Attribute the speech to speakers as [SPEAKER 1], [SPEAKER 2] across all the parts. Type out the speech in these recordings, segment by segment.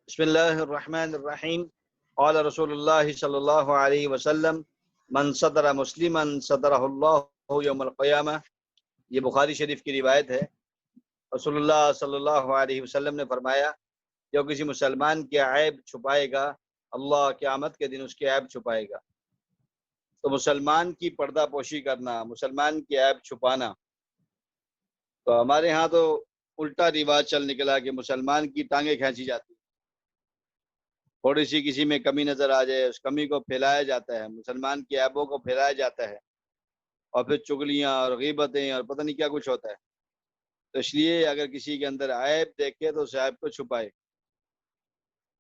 [SPEAKER 1] بسم اللہ الرحمن الرحیم قال رسول اللہ صلی اللہ علیہ وسلم من صدر مسلما صدرہ اللہ یوم القیامہ۔ یہ بخاری شریف کی روایت ہے۔ رسول اللہ صلی اللہ علیہ وسلم نے فرمایا، جو کسی مسلمان کے عیب چھپائے گا اللہ قیامت کے دن اس کے عیب چھپائے گا۔ تو مسلمان کی پردہ پوشی کرنا، مسلمان کی عیب چھپانا، تو ہمارے ہاں تو الٹا رواج چل نکلا کہ مسلمان کی ٹانگیں کھینچی جاتی، تھوڑی سی کسی میں کمی نظر آ جائے اس کمی کو پھیلایا جاتا ہے، مسلمان کی عیبوں کو پھیلایا جاتا ہے، اور پھر چغلیاں اور غیبتیں اور پتہ نہیں کیا کچھ ہوتا ہے۔ تو اس لیے اگر کسی کے اندر عیب دیکھے تو اس عیب کو چھپائے،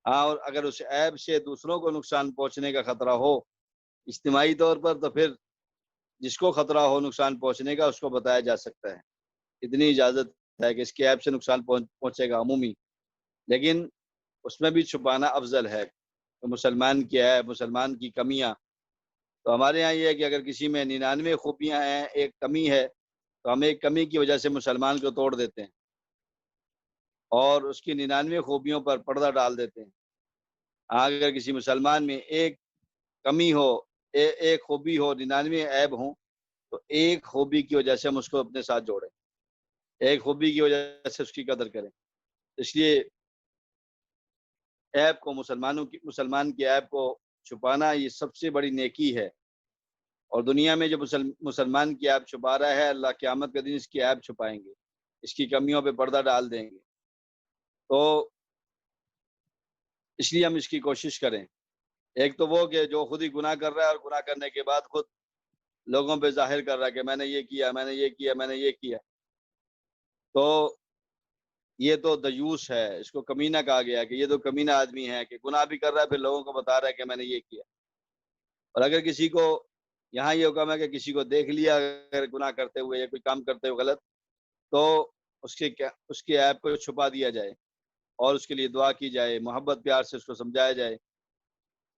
[SPEAKER 1] ہاں، اور اگر اس عیب سے دوسروں کو نقصان پہنچنے کا خطرہ ہو اجتماعی طور پر، تو پھر جس کو خطرہ ہو نقصان پہنچنے کا اس کو بتایا جا سکتا ہے، اتنی اجازت ہے کہ اس کے عیب سے نقصان پہنچے گا عمومی، لیکن اس میں بھی چھپانا افضل ہے۔ تو مسلمان کی عیب، مسلمان کی کمیاں، تو ہمارے ہاں یہ ہے کہ اگر کسی میں 99 خوبیاں ہیں، ایک کمی ہے، تو ہم ایک کمی کی وجہ سے مسلمان کو توڑ دیتے ہیں اور اس کی 99 خوبیوں پر پردہ ڈال دیتے ہیں۔ اگر کسی مسلمان میں ایک کمی ہو، ایک خوبی ہو، 99 عیب ہوں، تو ایک خوبی کی وجہ سے ہم اس کو اپنے ساتھ جوڑیں، ایک خوبی کی وجہ سے اس کی قدر کریں۔ اس لیے عیب کو مسلمان کی عیب کو چھپانا یہ سب سے بڑی نیکی ہے، اور دنیا میں جو مسلمان کی عیب چھپا رہا ہے اللہ قیامت کے دن اس کی عیب چھپائیں گے، اس کی کمیوں پہ پردہ ڈال دیں گے۔ تو اس لیے ہم اس کی کوشش کریں۔ ایک تو وہ کہ جو خود ہی گناہ کر رہا ہے اور گناہ کرنے کے بعد خود لوگوں پہ ظاہر کر رہا ہے کہ میں نے یہ کیا، میں نے یہ کیا، میں نے یہ کیا، تو یہ تو دیوس ہے، اس کو کمینہ کہا گیا کہ یہ تو کمینہ آدمی ہے کہ گناہ بھی کر رہا ہے پھر لوگوں کو بتا رہا ہے کہ میں نے یہ کیا۔ اور اگر کسی کو یہاں یہ حکم ہے کہ کسی کو دیکھ لیا اگر گناہ کرتے ہوئے یا کوئی کام کرتے ہوئے غلط، تو اس کے عیب کو چھپا دیا جائے اور اس کے لیے دعا کی جائے، محبت پیار سے اس کو سمجھایا جائے،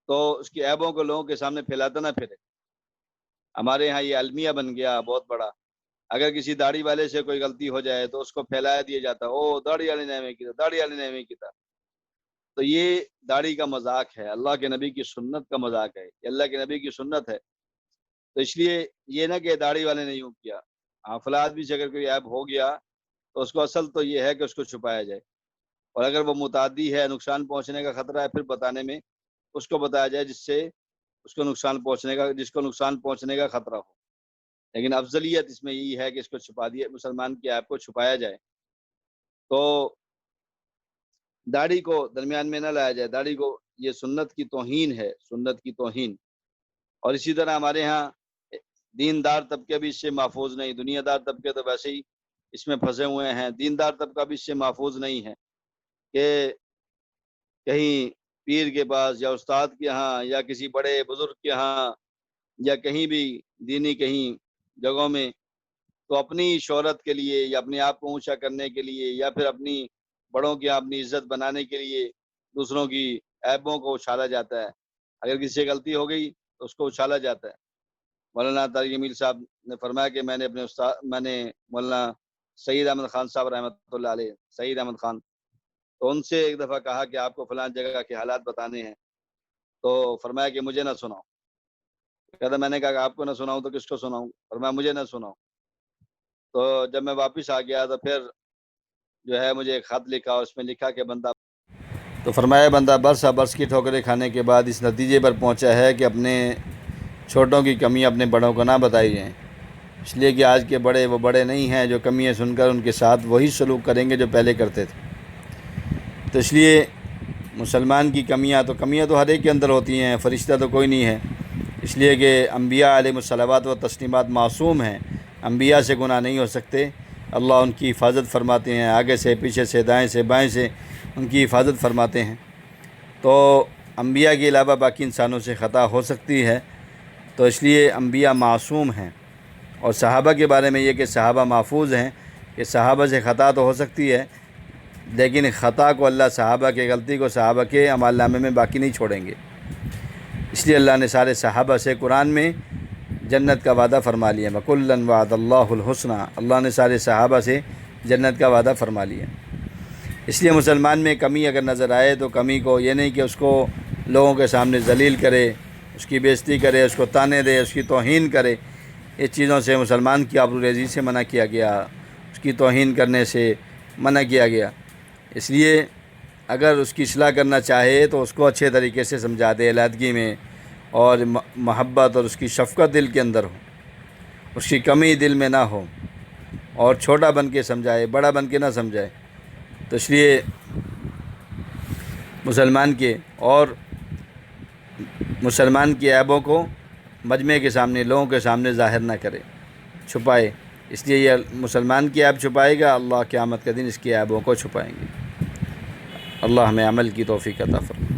[SPEAKER 1] تو اس کی عیبوں کو لوگوں کے سامنے پھیلاتا نہ پھرے۔ ہمارے یہاں یہ المیہ بن گیا بہت بڑا، اگر کسی داڑھی والے سے کوئی غلطی ہو جائے تو اس کو پھیلایا دیا جاتا، او داڑھی والے نے ہمیں کیا، داڑھی والے نے ہمیں کیا۔ تو یہ داڑھی کا مذاق ہے، اللہ کے نبی کی سنت کا مذاق ہے، یہ اللہ کے نبی کی سنت ہے۔ تو اس لیے یہ نہ کہ داڑھی والے نے یوں کیا، فلاں آدمی سے اگر کوئی عیب ہو گیا تو اس کو اصل تو یہ ہے کہ اس کو چھپایا جائے، اور اگر وہ متعدی ہے، نقصان پہنچنے کا خطرہ ہے، پھر بتانے میں اس کو بتایا جائے جس سے اس کو نقصان پہنچنے کا خطرہ ہو۔ لیکن افضلیت اس میں یہی ہے کہ اس کو چھپا دیا، مسلمان کی عیب کو چھپایا جائے۔ تو داڑھی کو درمیان میں نہ لایا جائے، داڑھی کو، یہ سنت کی توہین ہے، سنت کی توہین۔ اور اسی طرح ہمارے ہاں دیندار طبقے بھی اس سے محفوظ نہیں، دنیا دار طبقے تو ویسے ہی اس میں پھنسے ہوئے ہیں، دیندار طبقہ بھی اس سے محفوظ نہیں ہے کہ کہیں پیر کے پاس یا استاد کے ہاں یا کسی بڑے بزرگ کے ہاں یا کہیں بھی دینی کہیں جگہوں میں، تو اپنی شہرت کے لیے یا اپنے آپ کو اونچا کرنے کے لیے یا پھر اپنی بڑوں کی اپنی عزت بنانے کے لیے دوسروں کی عیبوں کو اچھالا جاتا ہے۔ اگر کسی سے غلطی ہو گئی تو اس کو اچھالا جاتا ہے۔ مولانا طارق جمیل صاحب نے فرمایا کہ میں نے مولانا سعید احمد خان صاحب رحمۃ اللہ علیہ، سعید احمد خان، تو ان سے ایک دفعہ کہا کہ آپ کو فلاں جگہ کے حالات بتانے ہیں، تو فرمایا کہ مجھے نہ سناؤ۔ کہتا میں نے کہا کہ آپ کو نہ سناؤں تو کس کو سناؤں؟ فرمایا مجھے نہ سناؤ۔ تو جب میں واپس آ گیا تو پھر جو ہے مجھے ایک خط لکھا، اس میں لکھا کہ بندہ، تو فرمایا بندہ برس کی ٹھوکریں کھانے کے بعد اس نتیجے پر پہنچا ہے کہ اپنے چھوٹوں کی کمیاں اپنے بڑوں کو نہ بتائی جائیں، اس لیے کہ آج کے بڑے وہ بڑے نہیں ہیں جو کمیاں سن کر ان کے ساتھ وہی سلوک کریں گے جو پہلے کرتے تھے۔ تو اس لیے مسلمان کی کمیاں تو ہر ایک کے اندر ہوتی ہیں، فرشتہ تو کوئی نہیں ہے، اس لیے کہ انبیاء علیہ الصلوات و تسلیمات معصوم ہیں، انبیاء سے گناہ نہیں ہو سکتے، اللہ ان کی حفاظت فرماتے ہیں، آگے سے پیچھے سے دائیں سے بائیں سے ان کی حفاظت فرماتے ہیں۔ تو انبیاء کے علاوہ باقی انسانوں سے خطا ہو سکتی ہے، تو اس لیے انبیاء معصوم ہیں۔ اور صحابہ کے بارے میں یہ کہ صحابہ محفوظ ہیں، کہ صحابہ سے خطا تو ہو سکتی ہے لیکن خطا کو اللہ، صحابہ کی غلطی کو صحابہ کے اعمال نامے میں باقی نہیں چھوڑیں گے۔ اس لیے اللہ نے سارے صحابہ سے قرآن میں جنت کا وعدہ فرما لیا، وَكُلًّا وَعَدَ اللَّهُ الْحُسْنَىٰ، اللہ نے سارے صحابہ سے جنت کا وعدہ فرما لیا۔ اس لیے مسلمان میں کمی اگر نظر آئے تو کمی کو یہ نہیں کہ اس کو لوگوں کے سامنے ذلیل کرے، اس کی بےعزتی کرے، اس کو طعنے دے، اس کی توہین کرے۔ اس چیزوں سے مسلمان کی آبروریزی سے منع کیا گیا، اس کی توہین کرنے سے منع کیا گیا۔ اس لیے اگر اس کی اصلاح کرنا چاہے تو اس کو اچھے طریقے سے سمجھا دے، علیحدگی میں، اور محبت اور اس کی شفقت دل کے اندر ہو، اس کی کمی دل میں نہ ہو، اور چھوٹا بن کے سمجھائے، بڑا بن کے نہ سمجھائے۔ تو اس لیے مسلمان کے عیبوں کو مجمع کے سامنے، لوگوں کے سامنے ظاہر نہ کرے، چھپائے۔ اس لیے یہ مسلمان کی عیب چھپائے گا، اللہ قیامت کے دن اس کے عیبوں کو چھپائیں گے۔ اللہ ہمیں عمل کی توفیق عطا فرمائے۔